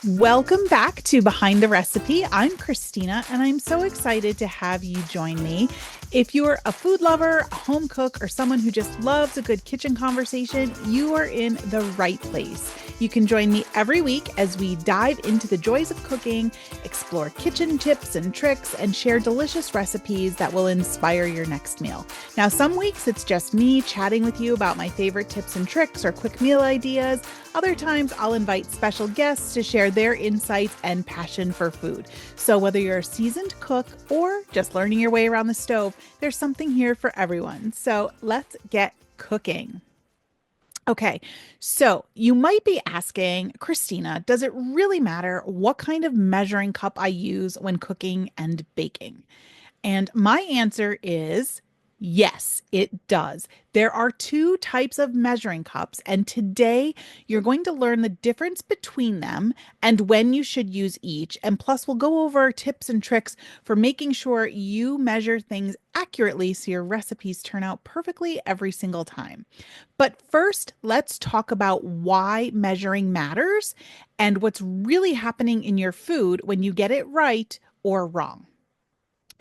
Welcome back to Behind the Recipe. I'm Christina, and I'm so excited to have you join me. If you're a food lover, a home cook, or someone who just loves a good kitchen conversation, you are in the right place. You can join me every week as we dive into the joys of cooking, explore kitchen tips and tricks, and share delicious recipes that will inspire your next meal. Now, some weeks it's just me chatting with you about my favorite tips and tricks or quick meal ideas. Other times, I'll invite special guests to share their insights and passion for food. So, whether you're a seasoned cook or just learning your way around the stove, there's something here for everyone. So, let's get cooking. Okay, so you might be asking, Christina, does it really matter what kind of measuring cup I use when cooking and baking? And my answer is yes, it does. There are two types of measuring cups, and today you're going to learn the difference between them and when you should use each. And plus, we'll go over tips and tricks for making sure you measure things accurately so your recipes turn out perfectly every single time. But first, let's talk about why measuring matters and what's really happening in your food when you get it right or wrong.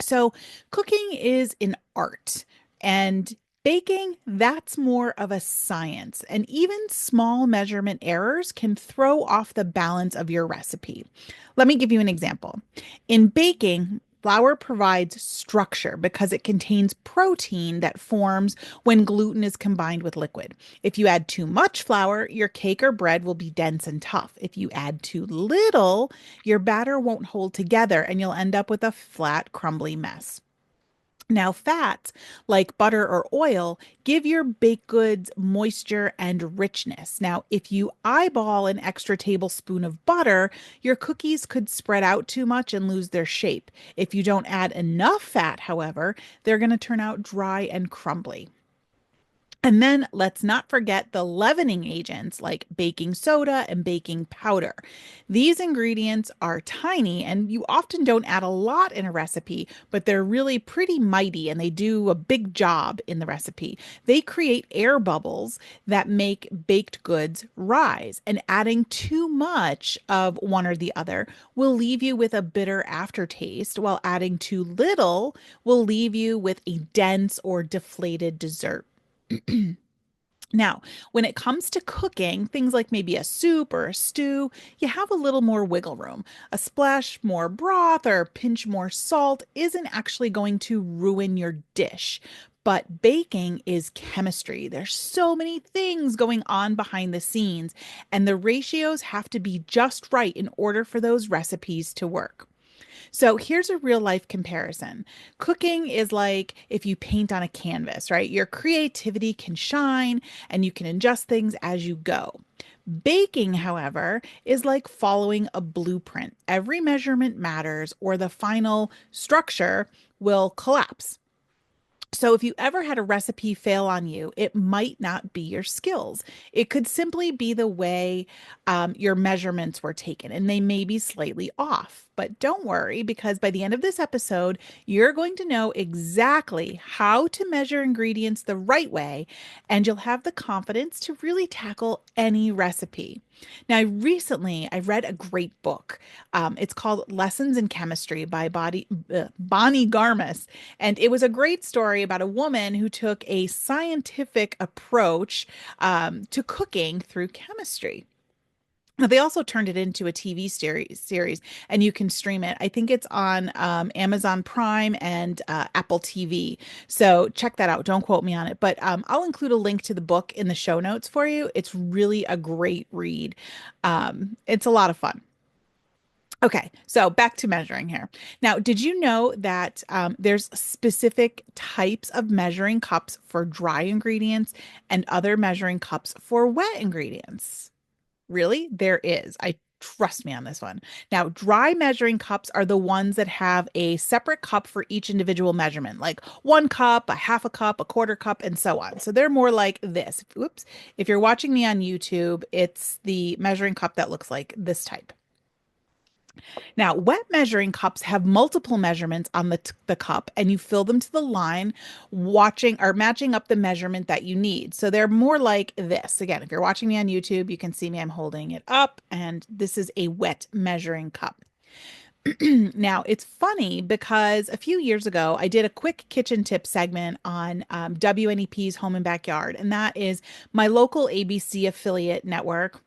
So, cooking is an art, and baking, that's more of a science. And even small measurement errors can throw off the balance of your recipe. Let me give you an example. In baking, flour provides structure because it contains protein that forms when gluten is combined with liquid. If you add too much flour, your cake or bread will be dense and tough. If you add too little, your batter won't hold together and you'll end up with a flat, crumbly mess. Now, fats like butter or oil give your baked goods moisture and richness. Now, if you eyeball an extra tablespoon of butter, your cookies could spread out too much and lose their shape. If you don't add enough fat, however, they're going to turn out dry and crumbly. And then let's not forget the leavening agents like baking soda and baking powder. These ingredients are tiny and you often don't add a lot in a recipe, but they're really pretty mighty and they do a big job in the recipe. They create air bubbles that make baked goods rise, and adding too much of one or the other will leave you with a bitter aftertaste, while adding too little will leave you with a dense or deflated dessert. Now, when it comes to cooking, things like maybe a soup or a stew, you have a little more wiggle room. A splash more broth or a pinch more salt isn't actually going to ruin your dish. But baking is chemistry. There's so many things going on behind the scenes, and the ratios have to be just right in order for those recipes to work. So here's a real life comparison. Cooking is like if you paint on a canvas, right? Your creativity can shine and you can adjust things as you go. Baking, however, is like following a blueprint. Every measurement matters, or the final structure will collapse. So, if you ever had a recipe fail on you, it might not be your skills. It could simply be the way your measurements were taken, and they may be slightly off. But don't worry, because by the end of this episode, you're going to know exactly how to measure ingredients the right way, and you'll have the confidence to really tackle any recipe. Now, I read a great book. It's called Lessons in Chemistry by Bonnie Garmus. And it was a great story about a woman who took a scientific approach to cooking through chemistry. Now, they also turned it into a TV series, and you can stream it. I think it's on Amazon Prime and Apple TV. So check that out. Don't quote me on it, but I'll include a link to the book in the show notes for you. It's really a great read. It's a lot of fun. Okay, so back to measuring here. Now, did you know that there's specific types of measuring cups for dry ingredients and other measuring cups for wet ingredients? Really? There is. I trust me on this one. Now, dry measuring cups are the ones that have a separate cup for each individual measurement, like 1 cup, a half a cup, a quarter cup, and so on. So they're more like this. Oops. If you're watching me on YouTube, it's the measuring cup that looks like this type. Now, wet measuring cups have multiple measurements on the cup, and you fill them to the line, watching or matching up the measurement that you need. So they're more like this. Again, if you're watching me on YouTube, you can see me, I'm holding it up, and this is a wet measuring cup. Now, it's funny because a few years ago, I did a quick kitchen tip segment on WNEP's Home and Backyard, and that is my local ABC affiliate network.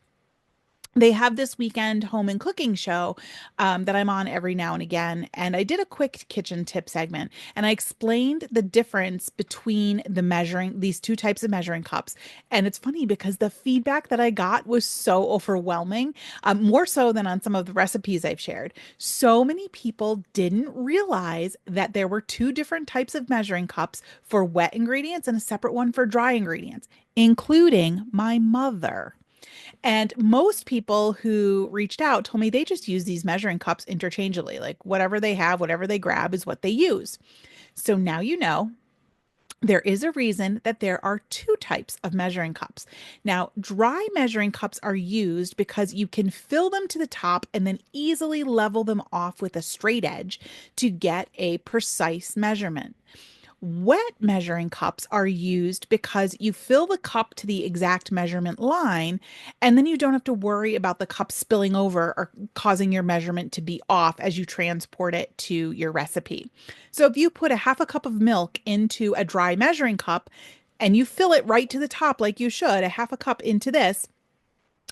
They have this weekend home and cooking show that I'm on every now and again. And I did a quick kitchen tip segment and I explained the difference between these two types of measuring cups. And it's funny because the feedback that I got was so overwhelming, more so than on some of the recipes I've shared. So many people didn't realize that there were two different types of measuring cups for wet ingredients and a separate one for dry ingredients, including my mother. And most people who reached out told me they just use these measuring cups interchangeably. Like whatever they have, whatever they grab is what they use. So now you know there is a reason that there are two types of measuring cups. Now, dry measuring cups are used because you can fill them to the top and then easily level them off with a straight edge to get a precise measurement. Wet measuring cups are used because you fill the cup to the exact measurement line, and then you don't have to worry about the cup spilling over or causing your measurement to be off as you transport it to your recipe. So if you put a half a cup of milk into a dry measuring cup and you fill it right to the top like you should, a half a cup into this,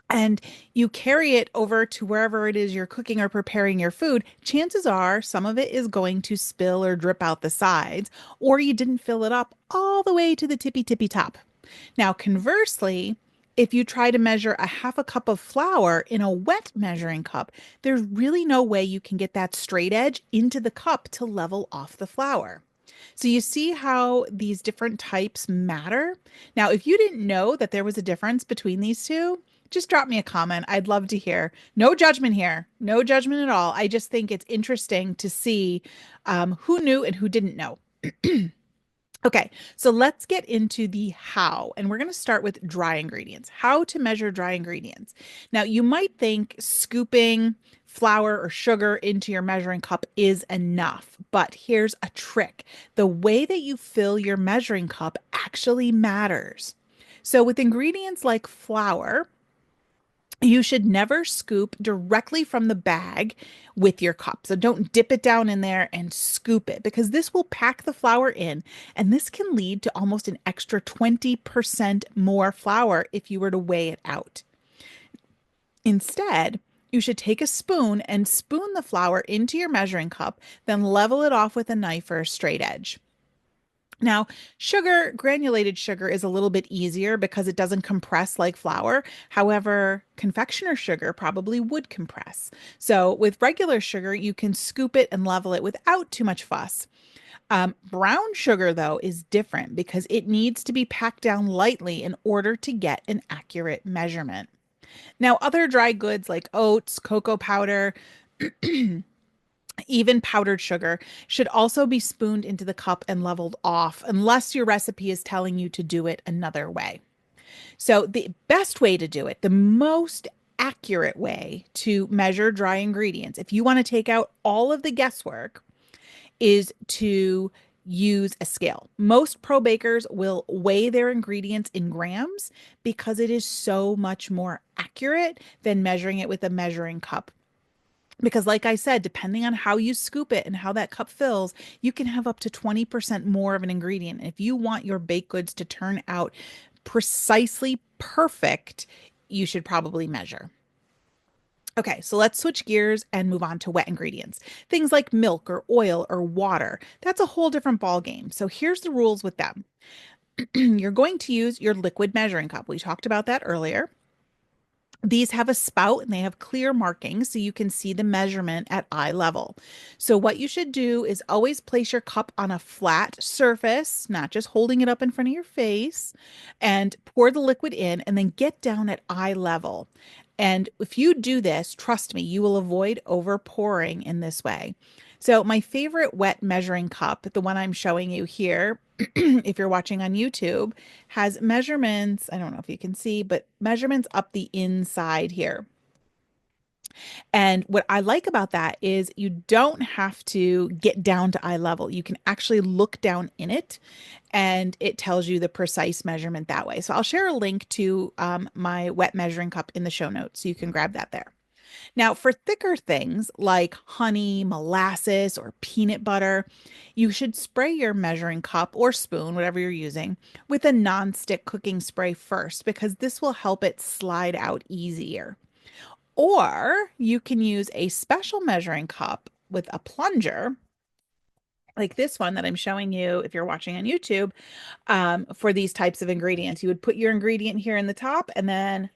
and you carry it over to wherever it is you're cooking or preparing your food, chances are some of it is going to spill or drip out the sides, or you didn't fill it up all the way to the tippy tippy top. Now, conversely, if you try to measure a half a cup of flour in a wet measuring cup, there's really no way you can get that straight edge into the cup to level off the flour. So you see how these different types matter? Now, if you didn't know that there was a difference between these two, just drop me a comment. I'd love to hear. No judgment here. No judgment at all. I just think it's interesting to see who knew and who didn't know. Okay, so let's get into the how, and we're going to start with dry ingredients. How to measure dry ingredients. Now, you might think scooping flour or sugar into your measuring cup is enough, but here's a trick. The way that you fill your measuring cup actually matters. So, with ingredients like flour, you should never scoop directly from the bag with your cup. So don't dip it down in there and scoop it because this will pack the flour in and this can lead to almost an extra 20% more flour if you were to weigh it out. Instead, you should take a spoon and spoon the flour into your measuring cup, then level it off with a knife or a straight edge. Now, granulated sugar is a little bit easier because it doesn't compress like flour. However, confectioner sugar probably would compress. So, with regular sugar, you can scoop it and level it without too much fuss. Brown sugar, though, is different because it needs to be packed down lightly in order to get an accurate measurement. Now, other dry goods like oats, cocoa powder, even powdered sugar should also be spooned into the cup and leveled off unless your recipe is telling you to do it another way. So, the best way to do it, the most accurate way to measure dry ingredients, if you want to take out all of the guesswork, is to use a scale. Most pro bakers will weigh their ingredients in grams because it is so much more accurate than measuring it with a measuring cup. Because, like I said, depending on how you scoop it and how that cup fills, you can have up to 20% more of an ingredient. If you want your baked goods to turn out precisely perfect, you should probably measure. Okay, so let's switch gears and move on to wet ingredients. Things like milk or oil or water. That's a whole different ball game. So here's the rules with them. You're going to use your liquid measuring cup. We talked about that earlier. These have a spout and they have clear markings so you can see the measurement at eye level. So, what you should do is always place your cup on a flat surface, not just holding it up in front of your face, and pour the liquid in and then get down at eye level. And if you do this, trust me, you will avoid over pouring in this way. So, my favorite wet measuring cup, the one I'm showing you here, if you're watching on YouTube, has measurements. I don't know if you can see, but measurements up the inside here. And what I like about that is you don't have to get down to eye level. You can actually look down in it and it tells you the precise measurement that way. So I'll share a link to my wet measuring cup in the show notes so you can grab that there. Now, for thicker things like honey, molasses, or peanut butter, you should spray your measuring cup or spoon, whatever you're using, with a nonstick cooking spray first because this will help it slide out easier. Or you can use a special measuring cup with a plunger, like this one that I'm showing you if you're watching on YouTube, for these types of ingredients. You would put your ingredient here in the top and then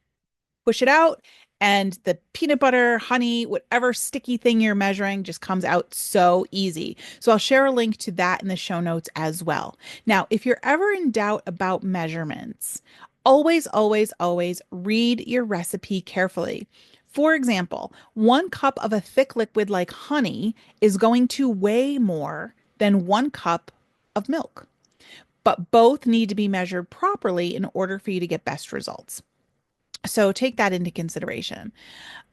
push it out, and the peanut butter, honey, whatever sticky thing you're measuring just comes out so easy. So I'll share a link to that in the show notes as well. Now, if you're ever in doubt about measurements, always, always, always read your recipe carefully. For example, 1 cup of a thick liquid like honey is going to weigh more than 1 cup of milk, but both need to be measured properly in order for you to get best results. So take that into consideration.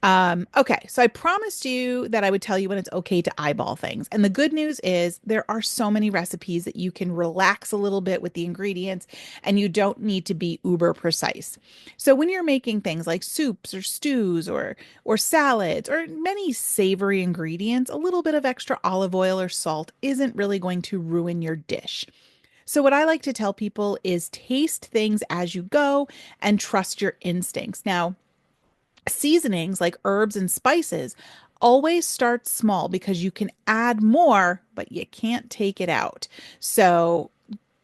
Okay, so I promised you that I would tell you when it's okay to eyeball things. And the good news is there are so many recipes that you can relax a little bit with the ingredients and you don't need to be uber precise. So when you're making things like soups or stews or salads or many savory ingredients, a little bit of extra olive oil or salt isn't really going to ruin your dish. So, what I like to tell people is taste things as you go and trust your instincts. Now, seasonings like herbs and spices always start small because you can add more, but you can't take it out. So,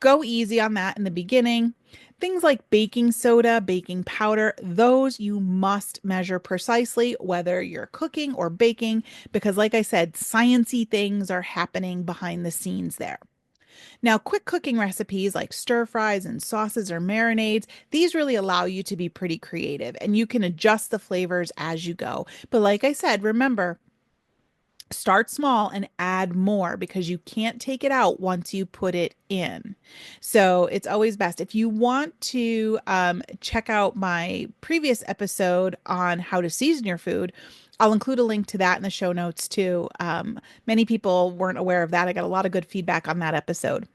go easy on that in the beginning. Things like baking soda, baking powder, those you must measure precisely, whether you're cooking or baking, because, like I said, sciencey things are happening behind the scenes there. Now, quick cooking recipes like stir fries and sauces or marinades, these really allow you to be pretty creative and you can adjust the flavors as you go. But like I said, remember, start small and add more because you can't take it out once you put it in. So it's always best. If you want to check out my previous episode on how to season your food, I'll include a link to that in the show notes too. Many people weren't aware of that. I got a lot of good feedback on that episode.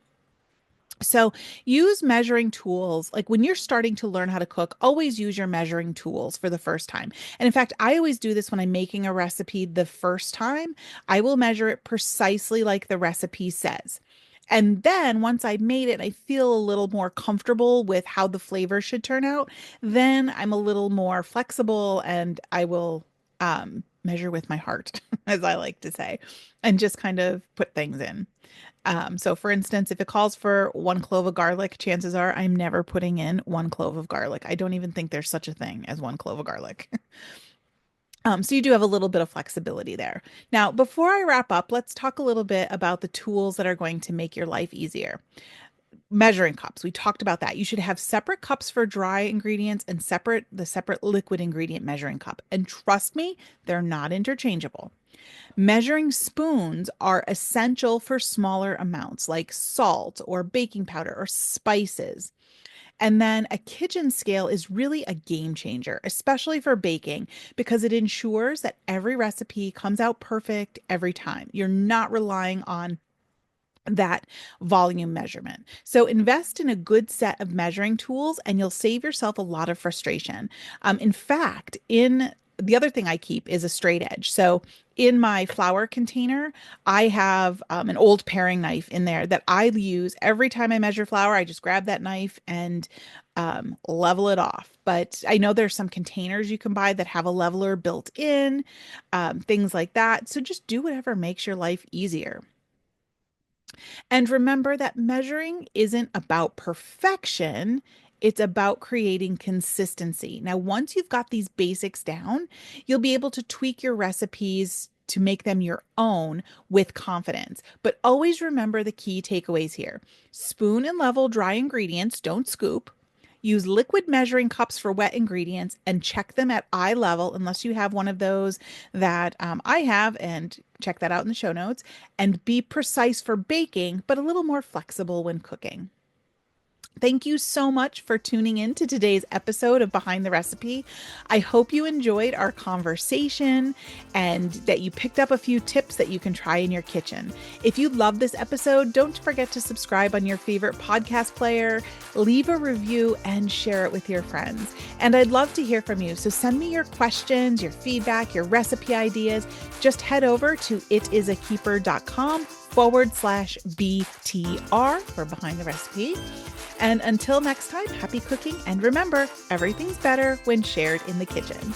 So use measuring tools. Like when you're starting to learn how to cook, always use your measuring tools for the first time. And in fact, I always do this when I'm making a recipe the first time. I will measure it precisely like the recipe says. And then once I've made it, I feel a little more comfortable with how the flavor should turn out. Then I'm a little more flexible and I will measure with my heart, as I like to say, and just kind of put things in. So for instance, if it calls for 1 clove of garlic, chances are I'm never putting in 1 clove of garlic. I don't even think there's such a thing as 1 clove of garlic. So you do have a little bit of flexibility there. Now, before I wrap up, let's talk a little bit about the tools that are going to make your life easier. Measuring cups. We talked about that. You should have separate cups for dry ingredients and separate liquid ingredient measuring cup. And trust me, they're not interchangeable. Measuring spoons are essential for smaller amounts like salt or baking powder or spices. And then a kitchen scale is really a game changer, especially for baking, because it ensures that every recipe comes out perfect every time. You're not relying on that volume measurement. So invest in a good set of measuring tools and you'll save yourself a lot of frustration. In fact, in the other thing I keep is a straight edge. So in my flour container, I have an old paring knife in there that I use every time I measure flour. I just grab that knife and level it off. But I know there's some containers you can buy that have a leveler built in, things like that. So just do whatever makes your life easier. And remember that measuring isn't about perfection, it's about creating consistency. Now, once you've got these basics down, you'll be able to tweak your recipes to make them your own with confidence. But always remember the key takeaways here: spoon and level dry ingredients, don't scoop. Use liquid measuring cups for wet ingredients and check them at eye level unless you have one of those that I have, and check that out in the show notes. And be precise for baking, but a little more flexible when cooking. Thank you so much for tuning in to today's episode of Behind the Recipe. I hope you enjoyed our conversation and that you picked up a few tips that you can try in your kitchen. If you love this episode, don't forget to subscribe on your favorite podcast player, leave a review, and share it with your friends. And I'd love to hear from you. So send me your questions, your feedback, your recipe ideas. Just head over to itisakeeper.com/BTR for Behind the Recipe. And until next time, happy cooking. And remember, everything's better when shared in the kitchen.